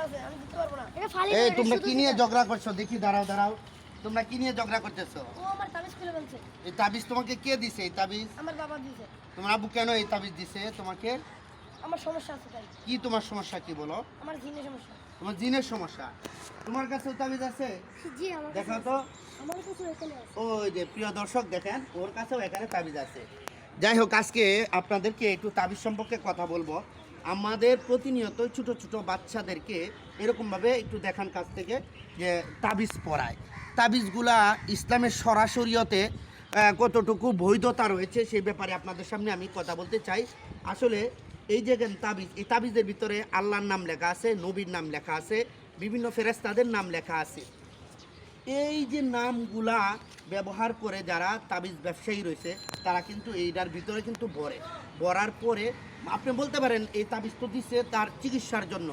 আছে, আমি দিতে পারবো না। এই তোমরা কি নিয়ে ঝগড়া করছো? দেখি, দাঁড়াও দাঁড়াও, তোমরা কি নিয়ে ঝগড়া করতেছো? ও আমার তাবিজ খুলে ফেলছে। এই তাবিজ তোমাকে কে দিছে? এই তাবিজ আমার বাবা দিয়েছে। তোমার আব্বু কেন এই তাবিজ দিছে তোমাকে? আমার সমস্যা আছে তাই। কি তোমার সমস্যা কি বলো? আমার জিনের সমস্যা। তোমার জিনের সমস্যা। তোমার কাছে তাবিজ আছে? জি আমার দেখো তো। আমার কাছে এখানে আছে। ওই যে প্রিয় দর্শক দেখেন, ওর কাছেও এখানে তাবিজ আছে। যাই হোক, আজকে আপনাদেরকে একটু তাবিজ সম্পর্কে কথা বলবো। আমাদের প্রতিনিয়ত ছোট ছোট বাচ্চাদেরকে এরকমভাবে একটু দেখান কাছ থেকে যে তাবিজ পড়ায়। তাবিজগুলা ইসলামের সরাসরিয়তে কতটুকু বৈধতা রয়েছে সেই ব্যাপারে আপনাদের সামনে আমি কথা বলতে চাই। আসলে এই যে তাবিজ, এই তাবিজের ভিতরে আল্লাহর নাম লেখা আছে, নবীর নাম লেখা আছে, বিভিন্ন ফেরেশতাদের নাম লেখা আছে। এই যে নামগুলা ব্যবহার করে যারা তাবিজ ব্যবসায়ী রয়েছে তারা কিন্তু এইটার ভিতরে কিন্তু ভরার পরে আপনি বলতে পারেন এই তাবিজ তো দিচ্ছে তার চিকিৎসার জন্য।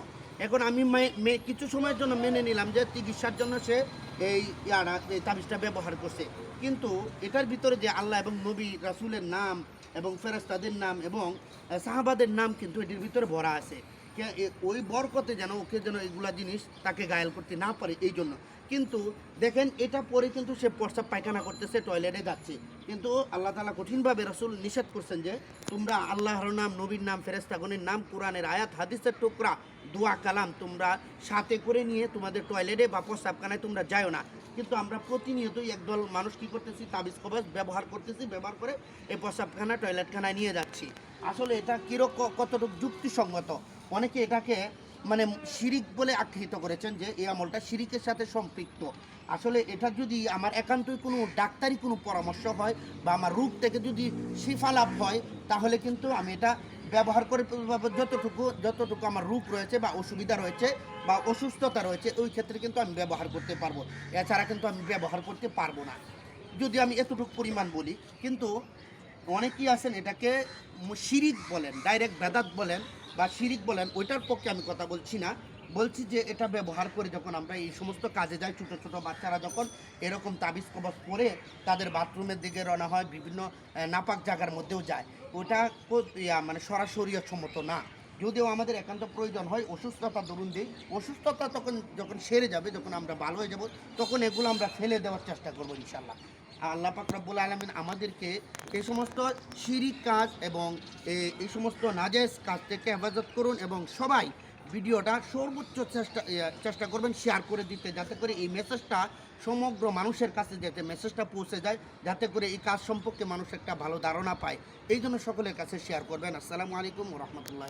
এখন আমি কিছু সময়ের জন্য মেনে নিলাম যে চিকিৎসার জন্য সে এই তাবিজটা ব্যবহার করছে, কিন্তু এটার ভিতরে যে আল্লাহ এবং নবী রাসূলের নাম এবং ফেরেশতাদের নাম এবং সাহাবাদের নাম কিন্তু এটির ভিতরে ভরা আছে। ওই বরকতে যেন ওকে যেন এগুলা জিনিস তাকে ঘায়েল করতে না পারে এই জন্য। কিন্তু দেখেন, এটা পরে কিন্তু সে প্রস্রাব পায়খানা করতেছে, টয়লেটে যাচ্ছে, কিন্তু আল্লাহ তাআলা কঠিনভাবে রাসূল নিষেধ করছেন যে তোমরা আল্লাহর নাম, নবীর নাম, ফেরেশতাগণের নাম, কোরআনের আয়াত, হাদিসের টুকরা, দোয়া কালাম তোমরা সাথে করে নিয়ে তোমাদের টয়লেটে বা প্রস্রাবখানায় তোমরা যাও না। কিন্তু আমরা প্রতিনিয়তই একদল মানুষ কী করতেছি, তাবিজ কবজ ব্যবহার করতেছি, ব্যবহার করে এই প্রস্রাবখানা, টয়লেটখানায় নিয়ে যাচ্ছি। আসলে এটা কীরকম, কতটুকু যুক্তিসঙ্গত? অনেকে এটাকে মানে শিরিক বলে আখ্যায়িত করেছেন যে এই আমলটা শিরিকের সাথে সম্পৃক্ত। আসলে এটা যদি আমার একান্তই কোনো ডাক্তারি কোনো পরামর্শ হয় বা আমার রোগ থেকে যদি শিফা লাভ হয়, তাহলে কিন্তু আমি এটা ব্যবহার করে যতটুকু আমার রোগ রয়েছে বা অসুবিধা রয়েছে বা অসুস্থতা রয়েছে ওই ক্ষেত্রে কিন্তু আমি ব্যবহার করতে পারবো। এছাড়া কিন্তু আমি ব্যবহার করতে পারবো না, যদি আমি এতটুকু পরিমাণ বলি। কিন্তু অনেকেই আছেন এটাকে শিরিক বলেন, ডাইরেক্ট বেদাত বলেন বা শিরিক বলেন, ওইটার পক্ষে আমি কথা বলছি না। বলছি যে এটা ব্যবহার করে যখন আমরা এই সমস্ত কাজে যাই, ছোটো ছোটো বাচ্চারা যখন এরকম তাবিজ কবজ পরে তাদের বাথরুমের দিকে রওনা হয়, বিভিন্ন নাপাক জায়গার মধ্যেও যায়, ওটা মানে সরাসরি সম্মত না। যদিও আমাদের একান্ত প্রয়োজন হয়, অসুস্থতা দরুন দিই, অসুস্থতা তখন যখন সেরে যাবে, যখন আমরা ভালো হয়ে যাব, তখন এগুলো আমরা ফেলে দেওয়ার চেষ্টা করবো ইনশাল্লাহ। আল্লাহ পাক রব্বুল আলামিন আমাদেরকে এই সমস্ত শিরিক কাজ এবং এই সমস্ত নাজায়েজ কাজ থেকে হেফাজত করুন, এবং সবাই ভিডিওটা সর্বোচ্চ চেষ্টা করবেন শেয়ার করে দিতে, যাতে করে এই মেসেজটা সমগ্র মানুষের কাছে যাতে মেসেজটা পৌঁছে যায়, যাতে করে এই কাজ সম্পর্কে মানুষ একটা ভালো ধারণা পায়। এই জন্য সকলের কাছে শেয়ার করবেন। আসসালামু আলাইকুম ওয়া রাহমাতুল্লাহ।